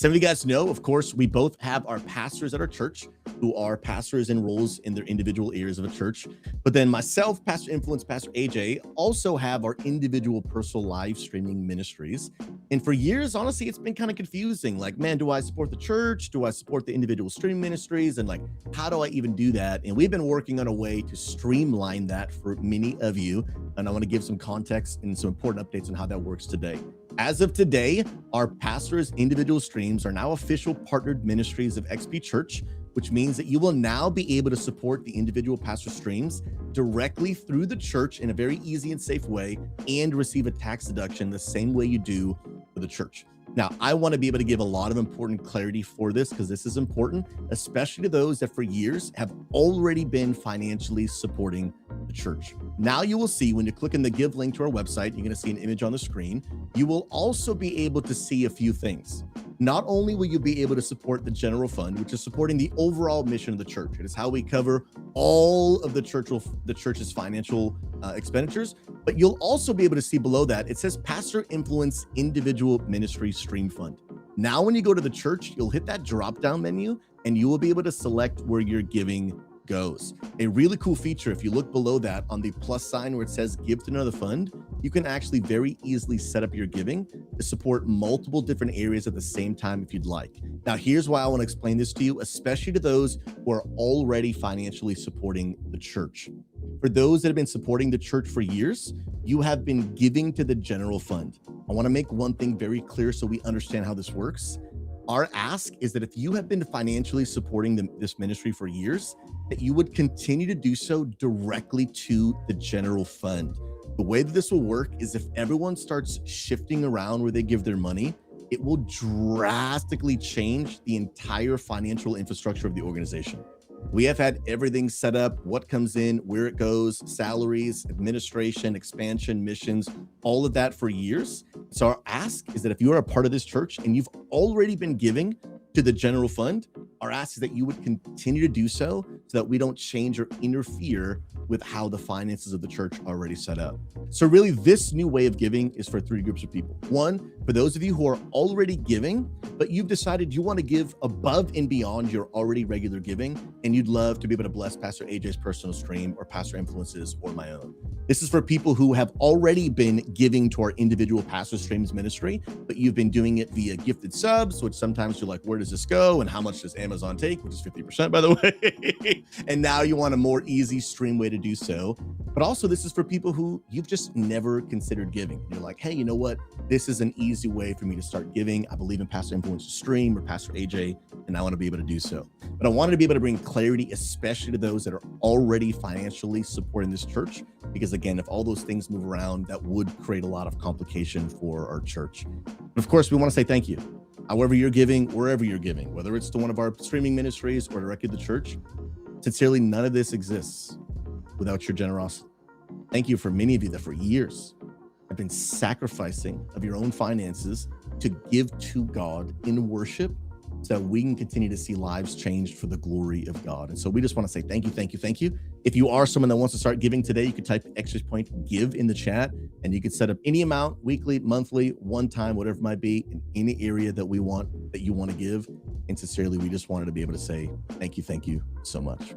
Some of you guys know, of course, we both have our pastors at our church who are pastors in roles in their individual areas of a church. But then myself, Pastor Influence, Pastor AJ, also have our individual personal live streaming ministries. And for years, honestly, it's been kind of confusing. Like, man, do I support the church? Do I support the individual streaming ministries? And like, how do I even do that? And we've been working on a way to streamline that for many of you. And I want to give some context and some important updates on how that works today. As of today, our pastors' individual streams are now official partnered ministries of XP Church, which means that you will now be able to support the individual pastor streams directly through the church in a very easy and safe way and receive a tax deduction the same way you do for the church. Now, I want to be able to give a lot of important clarity for this because this is important, especially to those that for years have already been financially supporting the church. Now you will see when you click on the give link to our website, you're going to see an image on the screen. You will also be able to see a few things. Not only will you be able to support the general fund, which is supporting the overall mission of the church. It is how we cover all of the church's financial expenditures, but you'll also be able to see below that, it says Pastor Influence Individual Ministry Stream Fund. Now, when you go to the church, you'll hit that drop-down menu and you will be able to select where your giving goes. A really cool feature, if you look below that on the plus sign where it says give to another fund, you can actually very easily set up your giving to support multiple different areas at the same time if you'd like. Now, here's why I want to explain this to you, especially to those who are already financially supporting the church. For those that have been supporting the church for years, you have been giving to the general fund. I want to make one thing very clear so we understand how this works. Our ask is that if you have been financially supporting this ministry for years, that you would continue to do so directly to the general fund. The way that this will work is if everyone starts shifting around where they give their money, it will drastically change the entire financial infrastructure of the organization. We have had everything set up, what comes in, where it goes, salaries, administration, expansion, missions, all of that for years. So our ask is that if you are a part of this church and you've already been giving to the general fund, our ask is that you would continue to do so that we don't change or interfere with how the finances of the church are already set up. So really, this new way of giving is for three groups of people. One, for those of you who are already giving, but you've decided you want to give above and beyond your already regular giving, and you'd love to be able to bless Pastor AJ's personal stream or Pastor Influences or my own. This is for people who have already been giving to our individual pastor streams ministry, but you've been doing it via gifted subs, which sometimes you're like, where does this go? And how much does Amazon take? Which is 50%, by the way. And now you want a more easy stream way to do so. But also this is for people who you've just never considered giving. You're like, hey, you know what? This is an easy way for me to start giving. I believe in Pastor Influence's stream or Pastor AJ, and I want to be able to do so. But I wanted to be able to bring clarity, especially to those that are already financially supporting this church, because again, if all those things move around, that would create a lot of complication for our church. But of course, we want to say thank you. However you're giving, wherever you're giving, whether it's to one of our streaming ministries or directly to the church, sincerely, none of this exists without your generosity. Thank you for many of you that for years have been sacrificing of your own finances to give to God in worship so that we can continue to see lives changed for the glory of God. And so we just want to say thank you, thank you, thank you. If you are someone that wants to start giving today, you could type !give in the chat and you could set up any amount, weekly, monthly, one time, whatever it might be, in any area that you want to give. And sincerely, we just wanted to be able to say thank you so much.